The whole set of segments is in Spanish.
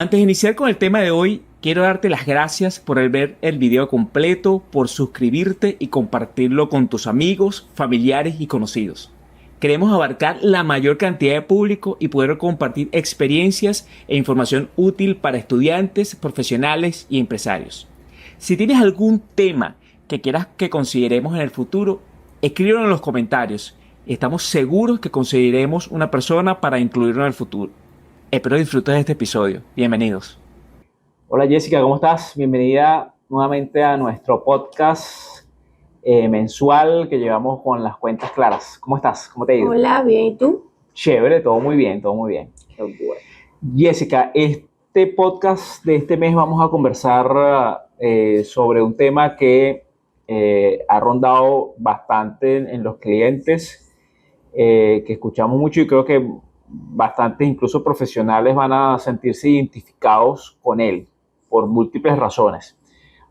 Antes de iniciar con el tema de hoy, quiero darte las gracias por el ver el video completo, por suscribirte y compartirlo con tus amigos, familiares y conocidos. Queremos abarcar la mayor cantidad de público y poder compartir experiencias e información útil para estudiantes, profesionales y empresarios. Si tienes algún tema que quieras que consideremos en el futuro, escríbelo en los comentarios. Estamos seguros que conseguiremos una persona para incluirlo en el futuro. Espero disfrutes de este episodio. Bienvenidos. Hola Jessica, ¿cómo estás? Bienvenida nuevamente a nuestro podcast mensual que llevamos con las cuentas claras. ¿Cómo estás? ¿Cómo te ha ido? Hola, bien, ¿y tú? Chévere, todo muy bien, todo muy bien. Qué bueno. Jessica, este podcast de este mes vamos a conversar sobre un tema que ha rondado bastante en los clientes, que escuchamos mucho y creo que bastantes, incluso profesionales, van a sentirse identificados con él por múltiples razones.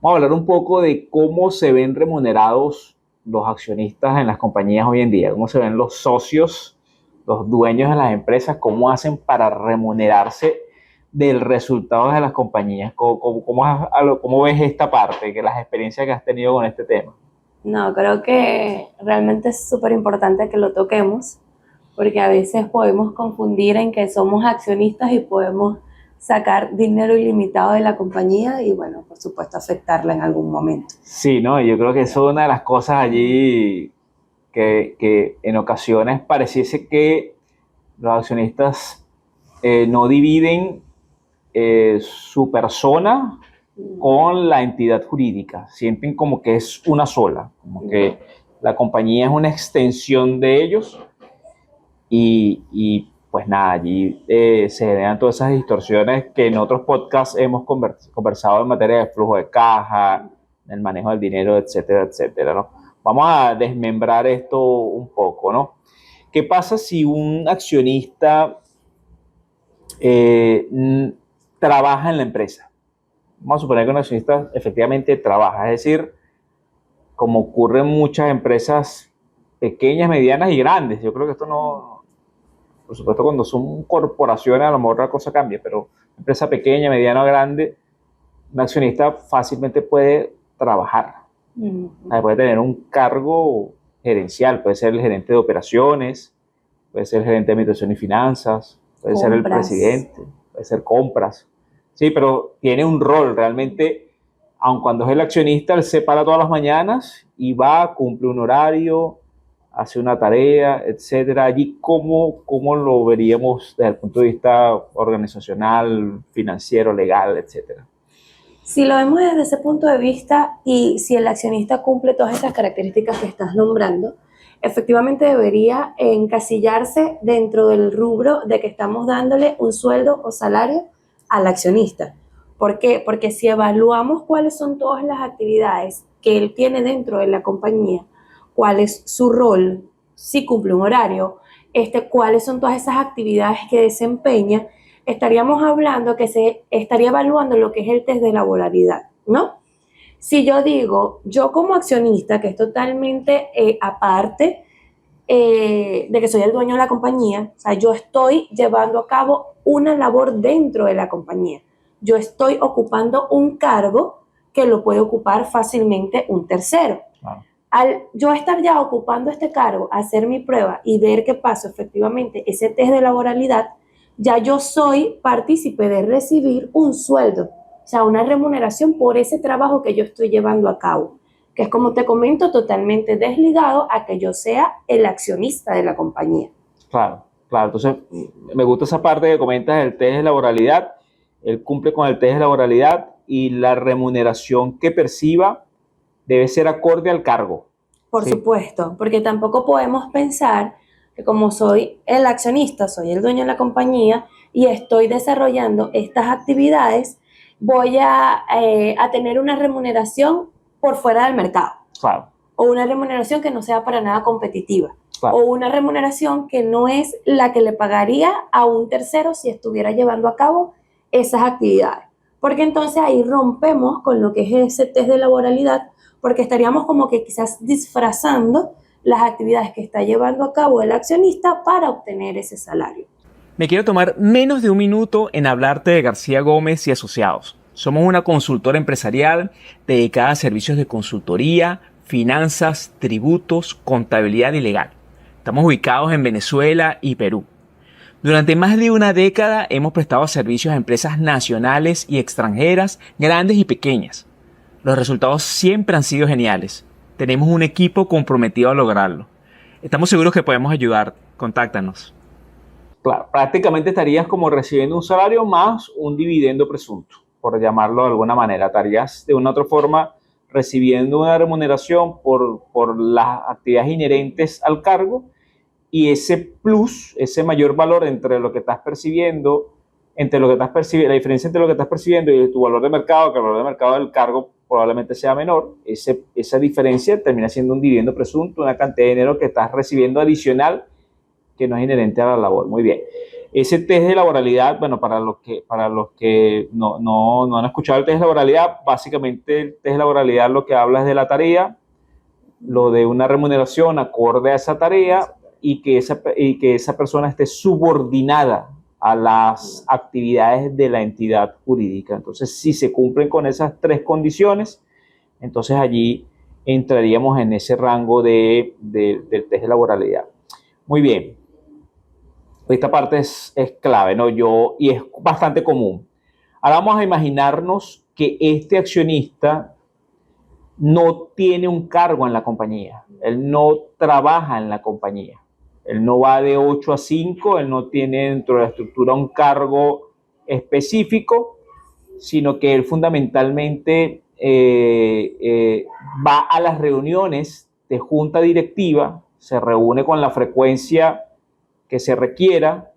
Vamos a hablar un poco de cómo se ven remunerados los accionistas en las compañías hoy en día, cómo se ven los socios, los dueños de las empresas, cómo hacen para remunerarse del resultado de las compañías. ¿Cómo ves esta parte, que las experiencias que has tenido con este tema? No, creo que realmente es súper importante que lo toquemos, porque a veces podemos confundir en que somos accionistas y podemos sacar dinero ilimitado de la compañía y, bueno, por supuesto, afectarla en algún momento. Sí, ¿no? Yo creo que eso es una de las cosas allí que en ocasiones pareciese que los accionistas no dividen su persona con la entidad jurídica. Sienten como que es una sola, como que la compañía es una extensión de ellos y pues nada, allí se generan todas esas distorsiones que en otros podcasts hemos conversado en materia de flujo de caja, el manejo del dinero, etcétera, etcétera, ¿no? Vamos a desmembrar esto un poco, ¿no? ¿Qué pasa si un accionista trabaja en la empresa? Vamos a suponer que un accionista efectivamente trabaja, es decir, como ocurre en muchas empresas pequeñas, medianas y grandes. Yo creo que esto no, por supuesto, cuando son corporaciones a lo mejor la cosa cambia, pero empresa pequeña, mediana o grande, un accionista fácilmente puede trabajar. Puede tener un cargo gerencial, puede ser el gerente de operaciones, puede ser el gerente de administración y finanzas, puede ser el presidente, puede ser compras. Sí, pero tiene un rol realmente, aun cuando es el accionista, él se para todas las mañanas y va, cumple un horario, hace una tarea, etcétera. Allí, ¿cómo lo veríamos desde el punto de vista organizacional, financiero, legal, etcétera? Si lo vemos desde ese punto de vista y si el accionista cumple todas estas características que estás nombrando, efectivamente debería encasillarse dentro del rubro de que estamos dándole un sueldo o salario al accionista. ¿Por qué? Porque si evaluamos cuáles son todas las actividades que él tiene dentro de la compañía, cuál es su rol, si cumple un horario, cuáles son todas esas actividades que desempeña, estaríamos hablando que se estaría evaluando lo que es el test de laboralidad, ¿no? Si yo digo, yo como accionista, que es totalmente aparte de que soy el dueño de la compañía, o sea, yo estoy llevando a cabo una labor dentro de la compañía. Yo estoy ocupando un cargo que lo puede ocupar fácilmente un tercero. Wow. Al yo estar ya ocupando este cargo, hacer mi prueba y ver qué pasó efectivamente ese test de laboralidad, ya yo soy partícipe de recibir un sueldo, o sea, una remuneración por ese trabajo que yo estoy llevando a cabo, que es, como te comento, totalmente desligado a que yo sea el accionista de la compañía. Claro, claro. Entonces, me gusta esa parte que comentas del test de laboralidad. Él cumple con el test de laboralidad y la remuneración que perciba debe ser acorde al cargo. Por ¿Sí? supuesto, porque tampoco podemos pensar que como soy el accionista, soy el dueño de la compañía y estoy desarrollando estas actividades, voy a tener una remuneración por fuera del mercado. Claro. O una remuneración que no sea para nada competitiva. Claro. O una remuneración que no es la que le pagaría a un tercero si estuviera llevando a cabo esas actividades. Porque entonces ahí rompemos con lo que es ese test de laboralidad, porque estaríamos como que quizás disfrazando las actividades que está llevando a cabo el accionista para obtener ese salario. Me quiero tomar menos de un minuto en hablarte de García Gómez y Asociados. Somos una consultora empresarial dedicada a servicios de consultoría, finanzas, tributos, contabilidad y legal. Estamos ubicados en Venezuela y Perú. Durante más de una década hemos prestado servicios a empresas nacionales y extranjeras, grandes y pequeñas. Los resultados siempre han sido geniales. Tenemos un equipo comprometido a lograrlo. Estamos seguros que podemos ayudar. Contáctanos. Claro, prácticamente estarías como recibiendo un salario más un dividendo presunto, por llamarlo de alguna manera. Estarías de una u otra forma recibiendo una remuneración por las actividades inherentes al cargo y ese plus, ese mayor valor entre lo que estás percibiendo, la diferencia entre lo que estás percibiendo y tu valor de mercado, que el valor de mercado del cargo probablemente sea menor, esa diferencia termina siendo un dividendo presunto, una cantidad de dinero que estás recibiendo adicional que no es inherente a la labor. Muy bien. Ese test de laboralidad, bueno, para los que no han escuchado el test de laboralidad, básicamente el test de laboralidad lo que habla es de la tarea, lo de una remuneración acorde a esa tarea y que esa persona esté subordinada a las actividades de la entidad jurídica. Entonces, si se cumplen con esas tres condiciones, entonces allí entraríamos en ese rango del test de laboralidad. Muy bien. Esta parte es clave, ¿no? Y es bastante común. Ahora vamos a imaginarnos que este accionista no tiene un cargo en la compañía. Él no trabaja en la compañía. Él no va de 8 a 5, él no tiene dentro de la estructura un cargo específico, sino que él fundamentalmente va a las reuniones de junta directiva, se reúne con la frecuencia que se requiera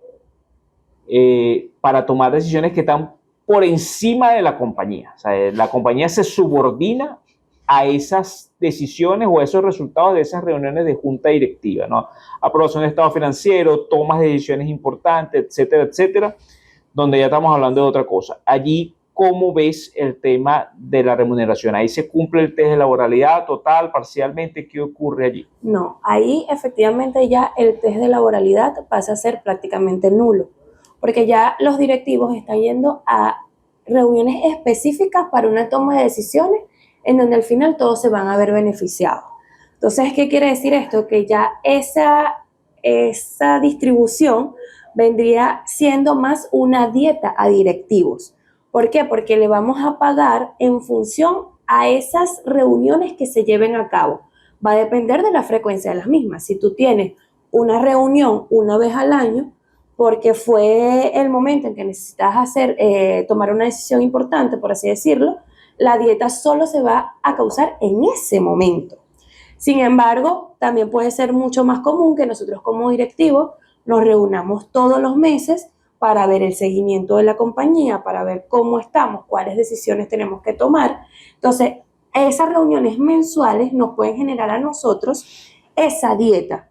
para tomar decisiones que están por encima de la compañía. O sea, la compañía se subordina a esas decisiones o a esos resultados de esas reuniones de junta directiva, ¿no? Aprobación de estado financiero, tomas de decisiones importantes, etcétera, etcétera, donde ya estamos hablando de otra cosa. Allí, ¿cómo ves el tema de la remuneración? ¿Ahí se cumple el test de laboralidad total, parcialmente? ¿Qué ocurre allí? No, ahí efectivamente ya el test de laboralidad pasa a ser prácticamente nulo, porque ya los directivos están yendo a reuniones específicas para una toma de decisiones en donde al final todos se van a ver beneficiados. Entonces, ¿qué quiere decir esto? Que ya esa distribución vendría siendo más una dieta a directivos. ¿Por qué? Porque le vamos a pagar en función a esas reuniones que se lleven a cabo. Va a depender de la frecuencia de las mismas. Si tú tienes una reunión una vez al año, porque fue el momento en que necesitas tomar una decisión importante, por así decirlo, la dieta solo se va a causar en ese momento. Sin embargo, también puede ser mucho más común que nosotros como directivos nos reunamos todos los meses para ver el seguimiento de la compañía, para ver cómo estamos, cuáles decisiones tenemos que tomar. Entonces, esas reuniones mensuales nos pueden generar a nosotros esa dieta.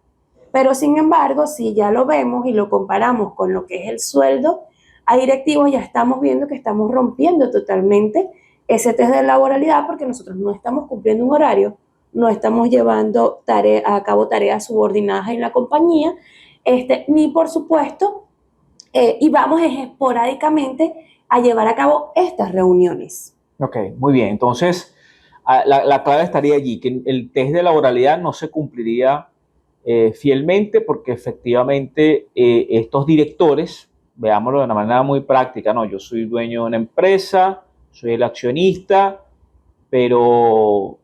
Pero sin embargo, si ya lo vemos y lo comparamos con lo que es el sueldo a directivos, ya estamos viendo que estamos rompiendo totalmente ese test de laboralidad porque nosotros no estamos cumpliendo un horario, no estamos llevando a cabo tareas subordinadas en la compañía, ni por supuesto, y vamos esporádicamente a llevar a cabo estas reuniones. Ok, muy bien. Entonces, la clave estaría allí, que el test de laboralidad no se cumpliría fielmente porque efectivamente estos directores, veámoslo de una manera muy práctica, ¿no? Yo soy dueño de una empresa, soy el accionista, pero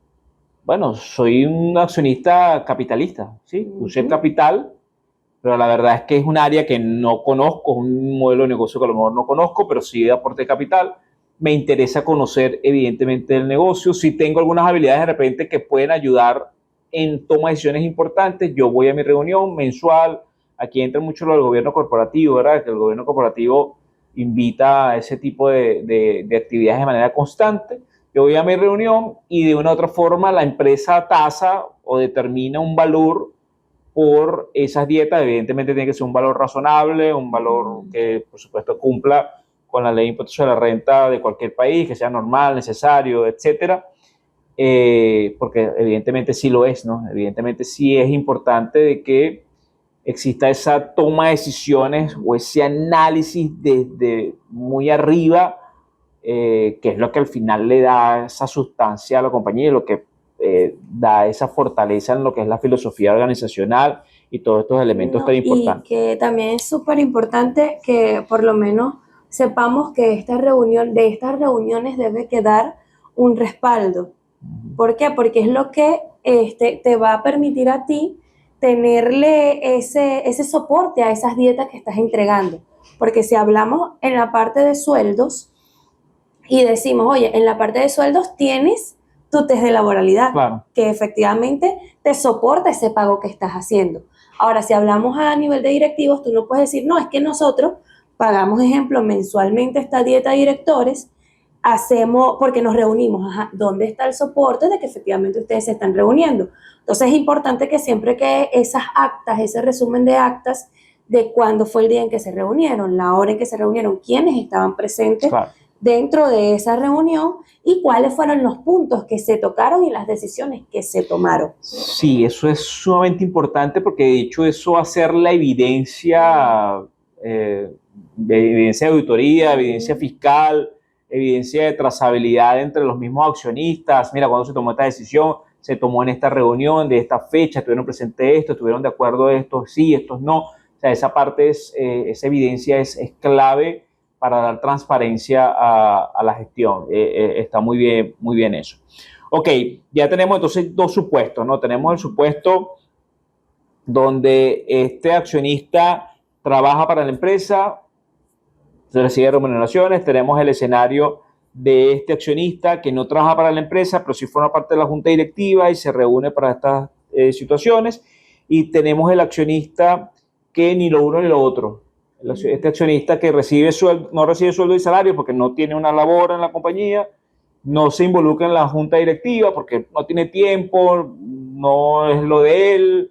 bueno, soy un accionista capitalista, ¿sí? Usé el capital, pero la verdad es que es un área que no conozco, es un modelo de negocio que a lo mejor no conozco, pero sí de aporte de capital. Me interesa conocer evidentemente el negocio. Si tengo algunas habilidades de repente que pueden ayudar en toma de decisiones importantes, yo voy a mi reunión mensual. Aquí entra mucho lo del gobierno corporativo, ¿verdad? Que el gobierno corporativo invita a ese tipo de actividades de manera constante. Yo voy a mi reunión y de una u otra forma la empresa tasa o determina un valor por esas dietas. Evidentemente tiene que ser un valor razonable, un valor que por supuesto cumpla con la ley de impuestos sobre la renta de cualquier país, que sea normal, necesario, etcétera. Porque evidentemente sí lo es, ¿no? Evidentemente sí es importante de que exista esa toma de decisiones o ese análisis desde muy arriba, que es lo que al final le da esa sustancia a la compañía y lo que da esa fortaleza en lo que es la filosofía organizacional y todos estos elementos tan No, y importantes. que también es súper importante que por lo menos sepamos que de estas reuniones debe quedar un respaldo. ¿Por qué? Porque es lo que te va a permitir a ti tenerle ese soporte a esas dietas que estás entregando. Porque si hablamos en la parte de sueldos y decimos, oye, en la parte de sueldos tienes tu test de laboralidad, Claro. que efectivamente te soporta ese pago que estás haciendo. Ahora, si hablamos a nivel de directivos, tú no puedes decir, no, es que nosotros pagamos, ejemplo, mensualmente esta dieta de directores, hacemos, porque nos reunimos, ajá, ¿dónde está el soporte de que efectivamente ustedes se están reuniendo? Entonces es importante que siempre que esas actas, ese resumen de actas de cuándo fue el día en que se reunieron, la hora en que se reunieron, quiénes estaban presentes Claro. dentro de esa reunión y cuáles fueron los puntos que se tocaron y las decisiones que se tomaron. Sí, eso es sumamente importante porque de hecho eso va a ser la evidencia, evidencia de auditoría, evidencia fiscal, evidencia de trazabilidad entre los mismos accionistas. Mira, cuando se tomó esta decisión, se tomó en esta reunión de esta fecha, estuvieron presentes esto, estuvieron de acuerdo estos sí, estos no. O sea, esa parte esa evidencia es clave para dar transparencia a la gestión. Está muy bien eso. Ok, ya tenemos entonces dos supuestos, ¿no? Tenemos el supuesto donde este accionista trabaja para la empresa, se recibe remuneraciones. Tenemos el escenario de este accionista que no trabaja para la empresa, pero sí forma parte de la junta directiva y se reúne para estas situaciones. Y tenemos el accionista que ni lo uno ni lo otro. Este accionista que recibe sueldo, no recibe sueldo y salario porque no tiene una labor en la compañía, no se involucra en la junta directiva porque no tiene tiempo, no es lo de él,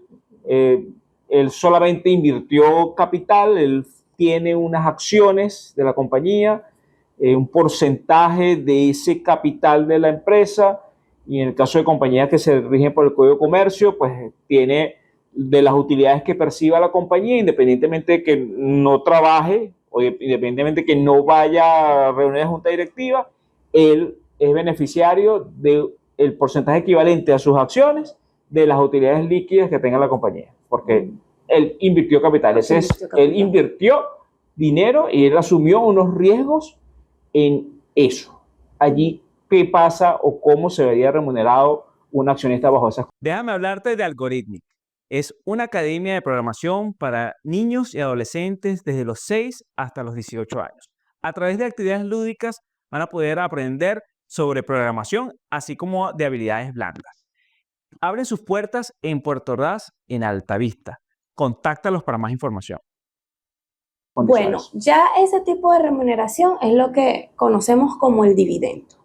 él solamente invirtió capital, él tiene unas acciones de la compañía, un porcentaje de ese capital de la empresa, y en el caso de compañías que se rigen por el Código de Comercio, pues tiene de las utilidades que perciba la compañía, independientemente de que no trabaje o independientemente de que no vaya a reuniones de junta directiva, él es beneficiario del porcentaje equivalente a sus acciones de las utilidades líquidas que tenga la compañía, porque él invirtió capital, él invirtió dinero y él asumió unos riesgos en eso. Allí, ¿qué pasa o cómo se vería remunerado un accionista bajo esas condiciones? Déjame hablarte de Algorithmic. Es una academia de programación para niños y adolescentes desde los 6 hasta los 18 años. A través de actividades lúdicas van a poder aprender sobre programación, así como de habilidades blandas. Abren sus puertas en Puerto Ordaz, en Altavista. Contáctalos para más información. Bueno, ya ese tipo de remuneración es lo que conocemos como el dividendo,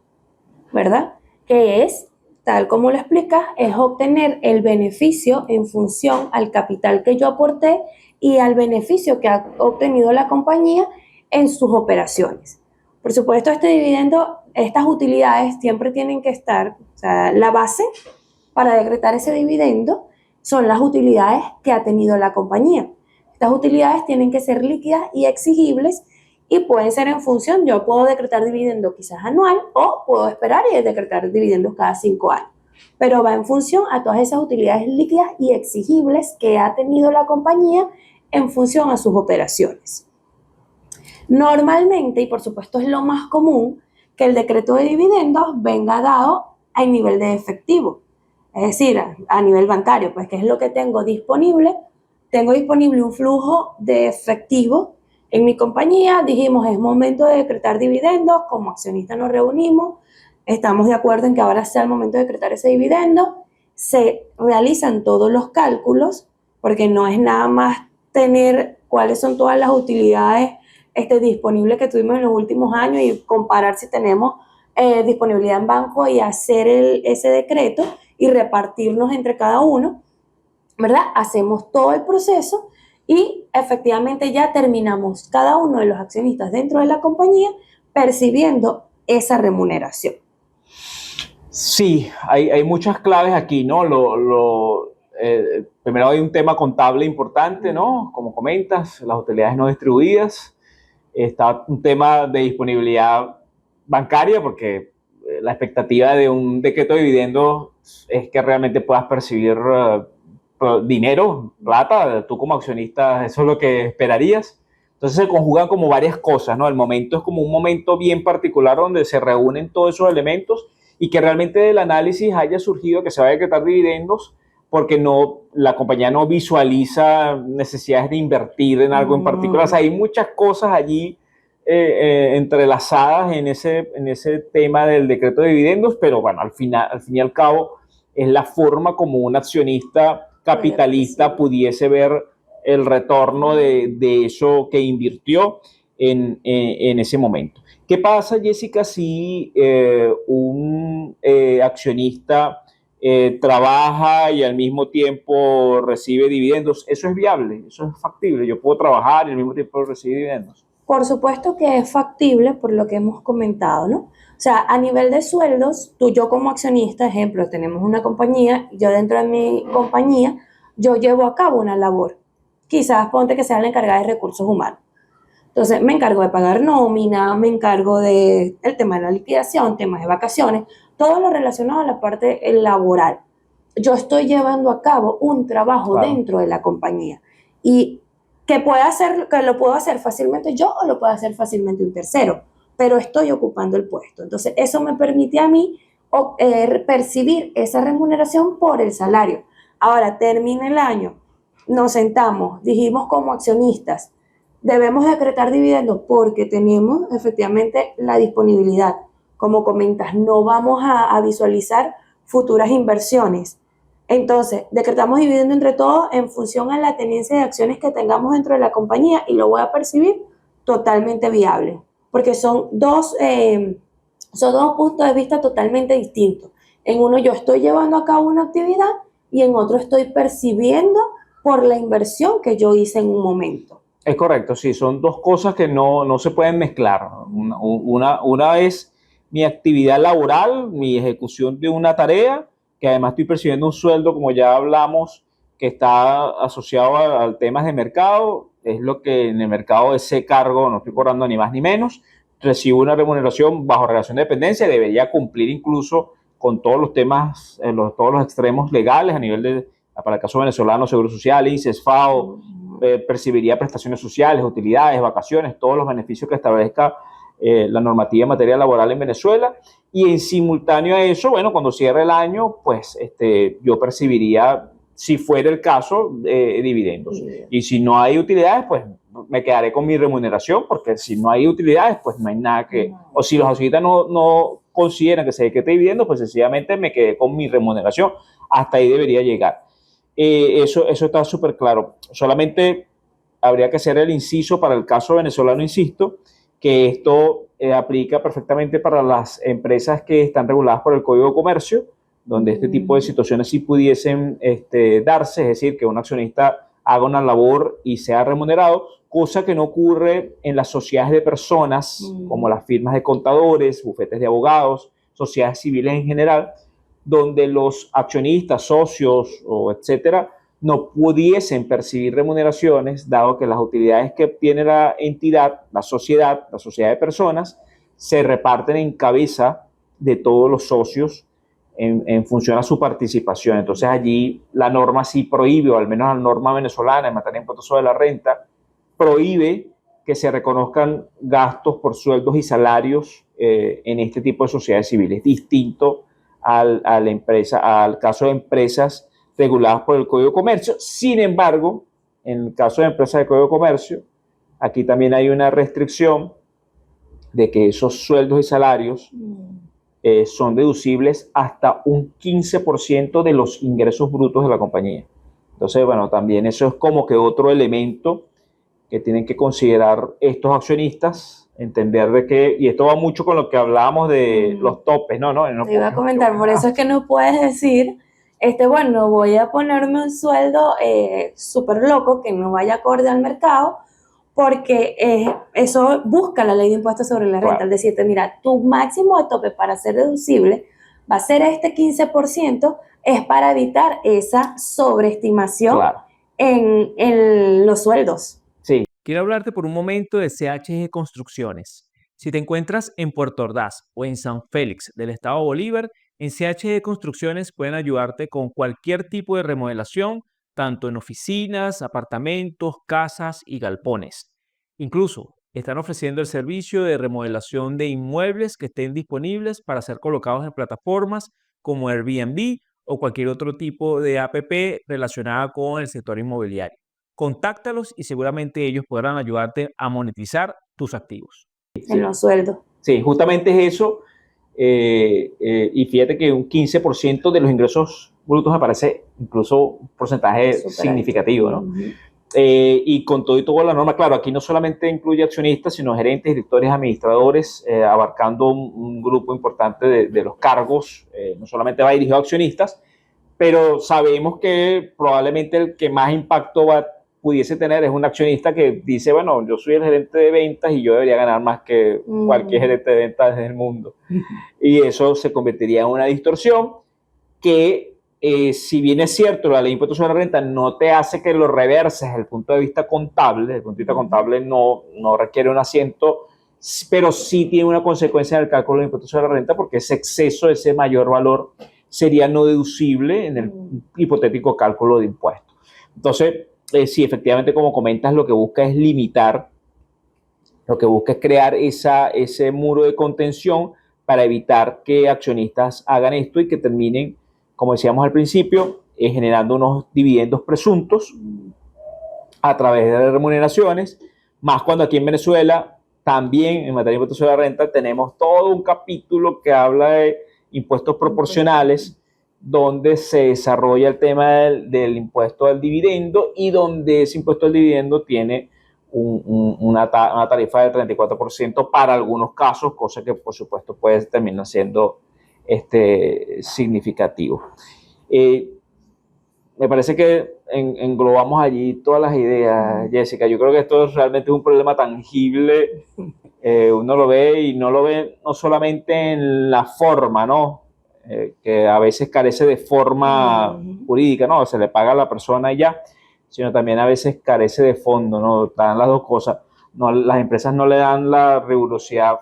¿verdad? Que es, tal como lo explicas, es obtener el beneficio en función al capital que yo aporté y al beneficio que ha obtenido la compañía en sus operaciones. Por supuesto, este dividendo, estas utilidades siempre tienen que estar, o sea, la base para decretar ese dividendo son las utilidades que ha tenido la compañía. Estas utilidades tienen que ser líquidas y exigibles y pueden ser en función, yo puedo decretar dividendo quizás anual o puedo esperar y decretar dividendos cada 5 años. Pero va en función a todas esas utilidades líquidas y exigibles que ha tenido la compañía en función a sus operaciones. Normalmente, y por supuesto es lo más común, que el decreto de dividendos venga dado a nivel de efectivo, es decir, a nivel bancario, pues que es lo que tengo disponible un flujo de efectivo en mi compañía, dijimos es momento de decretar dividendos, como accionistas nos reunimos, estamos de acuerdo en que ahora sea el momento de decretar ese dividendo, se realizan todos los cálculos, porque no es nada más tener cuáles son todas las utilidades disponibles que tuvimos en los últimos años y comparar si tenemos disponibilidad en banco y hacer ese decreto y repartirnos entre cada uno, ¿verdad? Hacemos todo el proceso y efectivamente ya terminamos cada uno de los accionistas dentro de la compañía percibiendo esa remuneración. Sí, hay muchas claves aquí, ¿no? primero hay un tema contable importante, ¿no? Como comentas, las utilidades no distribuidas. Está un tema de disponibilidad bancaria, porque la expectativa de un decreto de dividendos es que realmente puedas percibir dinero, plata, tú como accionista, eso es lo que esperarías. Entonces se conjugan como varias cosas, ¿no? El momento es como un momento bien particular donde se reúnen todos esos elementos y que realmente del análisis haya surgido que se va a decretar dividendos porque no, la compañía no visualiza necesidades de invertir en algo en particular. O sea, hay muchas cosas allí entrelazadas en ese tema del decreto de dividendos, pero bueno, al fin y al cabo es la forma como un accionista capitalista pudiese ver el retorno de eso que invirtió en ese momento. ¿Qué pasa, Jessica, si un accionista trabaja y al mismo tiempo recibe dividendos? ¿Eso es viable? ¿Eso es factible? ¿Yo puedo trabajar y al mismo tiempo recibir dividendos? Por supuesto que es factible por lo que hemos comentado, ¿no? O sea, a nivel de sueldos, yo como accionista, ejemplo, tenemos una compañía, yo dentro de mi compañía, yo llevo a cabo una labor. Quizás ponte que sea la encargada de recursos humanos. Entonces, me encargo de pagar nómina, me encargo del tema de la liquidación, temas de vacaciones, todo lo relacionado a la parte laboral. Yo estoy llevando a cabo un trabajo dentro de la compañía y que lo puedo hacer fácilmente yo o lo puede hacer fácilmente un tercero, pero estoy ocupando el puesto. Entonces, eso me permite a mí percibir esa remuneración por el salario. Ahora, termina el año, nos sentamos, dijimos como accionistas, debemos decretar dividendos porque tenemos efectivamente la disponibilidad. Como comentas, no vamos a visualizar futuras inversiones. Entonces, decretamos dividendo entre todos en función a la tenencia de acciones que tengamos dentro de la compañía y lo voy a percibir totalmente viable, porque son dos puntos de vista totalmente distintos. En uno yo estoy llevando a cabo una actividad y en otro estoy percibiendo por la inversión que yo hice en un momento. Es correcto, sí, son dos cosas que no se pueden mezclar. Una es mi actividad laboral, mi ejecución de una tarea, que además estoy percibiendo un sueldo, como ya hablamos, que está asociado al temas de mercado, es lo que en el mercado de ese cargo no estoy cobrando ni más ni menos, recibo una remuneración bajo relación de dependencia, debería cumplir incluso con todos los temas, todos los extremos legales a nivel de, para el caso venezolano, Seguro Social, INSS, FAO, percibiría prestaciones sociales, utilidades, vacaciones, todos los beneficios que establezca la normativa en materia laboral en Venezuela. Y en simultáneo a eso, bueno, cuando cierre el año, pues yo percibiría, si fuera el caso, dividendos. Y si no hay utilidades, pues me quedaré con mi remuneración, porque si no hay utilidades, pues no hay nada que... O si los accionistas no consideran que se decrete dividendos, pues sencillamente me quedé con mi remuneración. Hasta ahí debería llegar. Eso está súper claro. Solamente habría que hacer el inciso para el caso venezolano, insisto, que esto aplica perfectamente para las empresas que están reguladas por el Código de Comercio, donde este tipo de situaciones sí pudiesen darse, es decir, que un accionista haga una labor y sea remunerado, cosa que no ocurre en las sociedades de personas, como las firmas de contadores, bufetes de abogados, sociedades civiles en general, donde los accionistas, socios o etcétera, no pudiesen percibir remuneraciones, dado que las utilidades que obtiene la entidad, la sociedad de personas, se reparten en cabeza de todos los socios en función a su participación. Entonces allí la norma sí prohíbe, o al menos la norma venezolana en materia de impuestos sobre la renta, prohíbe que se reconozcan gastos por sueldos y salarios en este tipo de sociedades civiles, distinto al caso de empresas reguladas por el Código de Comercio. Sin embargo, en el caso de empresas de Código de Comercio, aquí también hay una restricción de que esos sueldos y salarios son deducibles hasta un 15% de los ingresos brutos de la compañía. Entonces, bueno, también eso es como que otro elemento que tienen que considerar estos accionistas, entender de que, y esto va mucho con lo que hablábamos de los topes, ¿no? Te iba a comentar, por eso es que no puedes decir, bueno, voy a ponerme un sueldo súper loco que no vaya acorde al mercado, porque eso busca la ley de impuestos sobre la renta, al decirte, mira, tu máximo de tope para ser deducible va a ser este 15%, es para evitar esa sobreestimación Claro. en los sueldos. Sí, Quiero hablarte por un momento de CHG Construcciones. Si te encuentras en Puerto Ordaz o en San Félix del estado Bolívar, en CHG Construcciones pueden ayudarte con cualquier tipo de remodelación, tanto en oficinas, apartamentos, casas y galpones. Incluso están ofreciendo el servicio de remodelación de inmuebles que estén disponibles para ser colocados en plataformas como Airbnb o cualquier otro tipo de app relacionada con el sector inmobiliario. Contáctalos y seguramente ellos podrán ayudarte a monetizar tus activos. En los sueldos. sí, justamente es eso. Y fíjate que un 15% de los ingresos brutos me parece incluso un porcentaje Súper significativo, ¿no? alto. Y con todo y toda la norma, claro, aquí no solamente incluye accionistas, sino gerentes, directores, administradores, abarcando un grupo importante de los cargos. No solamente va dirigido a accionistas, pero sabemos que probablemente el que más impacto pudiese tener es un accionista que dice, bueno, yo soy el gerente de ventas y yo debería ganar más que cualquier gerente de ventas del mundo. Y eso se convertiría en una distorsión que, si bien es cierto, la ley de impuestos sobre la renta no te hace que lo reverses desde el punto de vista contable, desde el punto de vista contable no requiere un asiento, pero sí tiene una consecuencia en el cálculo de impuestos sobre la renta porque ese exceso, ese mayor valor sería no deducible en el hipotético cálculo de impuestos. Entonces, sí, efectivamente, como comentas, lo que busca es limitar, lo que busca es crear ese muro de contención para evitar que accionistas hagan esto y que terminen, como decíamos al principio, generando unos dividendos presuntos a través de remuneraciones, más cuando aquí en Venezuela también en materia de impuestos sobre la renta tenemos todo un capítulo que habla de impuestos proporcionales, donde se desarrolla el tema del impuesto al dividendo y donde ese impuesto al dividendo tiene una tarifa del 34% para algunos casos, cosa que por supuesto puede terminar siendo significativo. Me parece que englobamos allí todas las ideas, Jessica. Yo creo que esto realmente es un problema tangible. Uno lo ve y no lo ve no solamente en la forma, ¿no? Que a veces carece de forma jurídica, ¿no? Se le paga a la persona y ya, sino también a veces carece de fondo, ¿no? Dan las dos cosas. No, las empresas no le dan la rigurosidad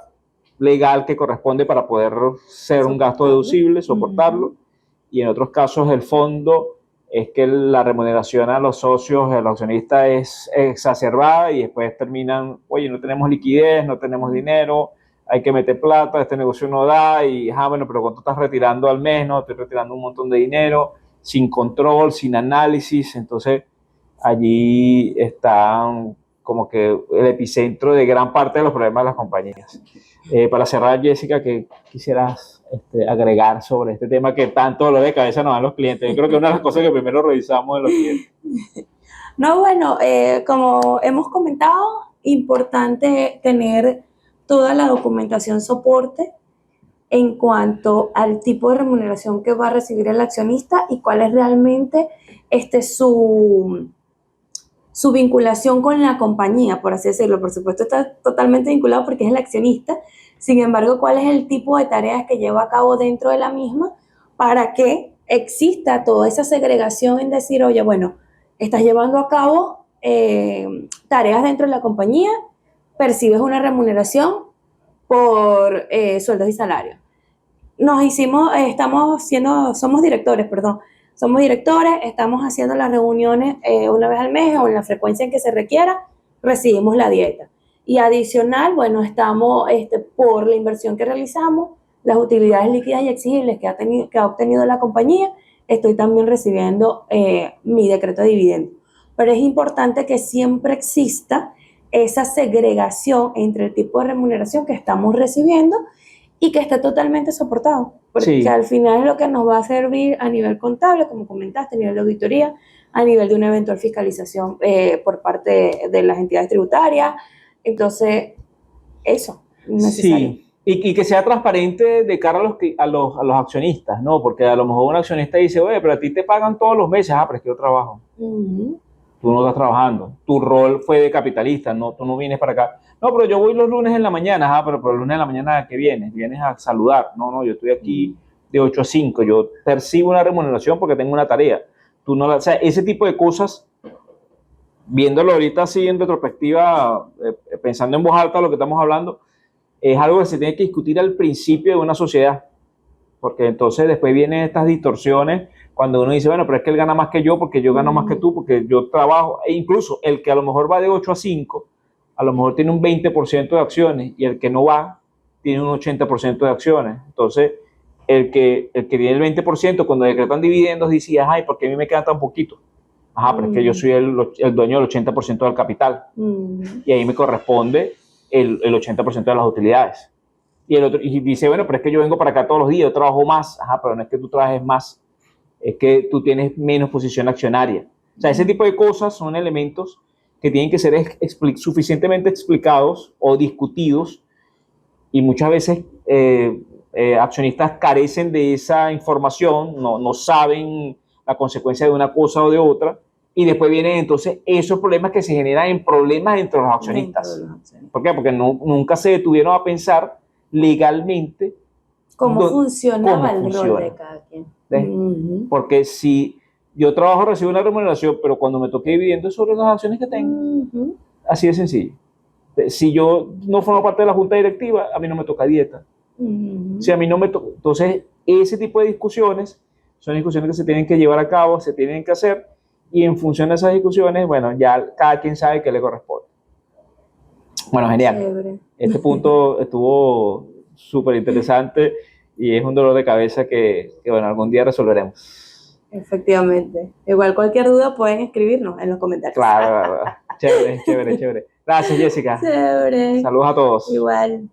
legal que corresponde para poder ser un gasto deducible, soportarlo. Y en otros casos el fondo es que la remuneración a los socios, a los accionistas es exacerbada y después terminan, oye, no tenemos liquidez, no tenemos dinero, hay que meter plata, este negocio no da y, bueno, pero ¿cuánto estás retirando al mes? No, estoy retirando un montón de dinero, sin control, sin análisis. Entonces allí está como que el epicentro de gran parte de los problemas de las compañías. Para cerrar, Jessica, ¿qué quisieras agregar sobre este tema que tanto dolor de cabeza nos dan los clientes? Yo creo que una de las cosas que primero revisamos de los clientes. No, bueno, como hemos comentado, importante tener toda la documentación soporte en cuanto al tipo de remuneración que va a recibir el accionista y cuál es realmente su vinculación con la compañía, por así decirlo. Por supuesto está totalmente vinculado porque es el accionista. Sin embargo, ¿cuál es el tipo de tareas que lleva a cabo dentro de la misma para que exista toda esa segregación en decir, oye, bueno, estás llevando a cabo tareas dentro de la compañía, percibes una remuneración por sueldos y salarios. Somos directores, estamos haciendo las reuniones una vez al mes o en la frecuencia en que se requiera, recibimos la dieta. Y adicional, bueno, estamos por la inversión que realizamos, las utilidades líquidas y exigibles que ha obtenido la compañía, estoy también recibiendo mi decreto de dividendo. Pero es importante que siempre exista esa segregación entre el tipo de remuneración que estamos recibiendo y que esté totalmente soportado, porque al final es lo que nos va a servir a nivel contable, como comentaste, a nivel de auditoría, a nivel de una eventual fiscalización por parte de las entidades tributarias. Entonces, eso es necesario. Sí, y que sea transparente de cara a los accionistas, ¿no? Porque a lo mejor un accionista dice, oye, pero a ti te pagan todos los meses, pero es que yo trabajo. Tú no estás trabajando, tu rol fue de capitalista, no, tú no vienes para acá. No, pero yo voy los lunes en la mañana, pero los lunes en la mañana, ¿qué vienes? Vienes a saludar. No, yo estoy aquí de 8 a 5, yo percibo una remuneración porque tengo una tarea. Tú no o sea, ese tipo de cosas, viéndolo ahorita así en retrospectiva, pensando en voz alta lo que estamos hablando, es algo que se tiene que discutir al principio de una sociedad, porque entonces después vienen estas distorsiones cuando uno dice, bueno, pero es que él gana más que yo, porque yo gano más que tú, porque yo trabajo, e incluso el que a lo mejor va de 8 a 5, a lo mejor tiene un 20% de acciones, y el que no va tiene un 80% de acciones. Entonces, el que tiene el 20%, cuando decretan dividendos, dice, ay, ¿por qué a mí me queda tan poquito? Ajá, pero es que yo soy el dueño del 80% del capital, y ahí me corresponde el 80% de las utilidades. Y el otro y dice, bueno, pero es que yo vengo para acá todos los días, yo trabajo más. Ajá, pero no es que tú trabajes más, es que tú tienes menos posición accionaria. O sea, ese tipo de cosas son elementos que tienen que ser suficientemente explicados o discutidos, y muchas veces accionistas carecen de esa información, no saben la consecuencia de una cosa o de otra, y después vienen entonces esos problemas que se generan en problemas entre los accionistas. ¿Por qué? Porque nunca se detuvieron a pensar legalmente ¿Cómo funcionaba el rol de cada quien? Porque si yo trabajo, recibo una remuneración, pero cuando me toque dividendo es sobre las acciones que tengo. Así de sencillo. Si yo no formo parte de la junta directiva, a mí no me toca dieta. Si a mí no me toca, entonces ese tipo de discusiones son discusiones que se tienen que llevar a cabo, se tienen que hacer, y en función de esas discusiones, bueno, ya cada quien sabe qué le corresponde. Bueno, genial. Chévere. Este punto estuvo súper interesante y es un dolor de cabeza que, bueno, algún día resolveremos. Efectivamente. Igual cualquier duda pueden escribirnos en los comentarios. Claro. Chévere, chévere, chévere. Gracias, Jessica. Chévere. Saludos a todos. Igual.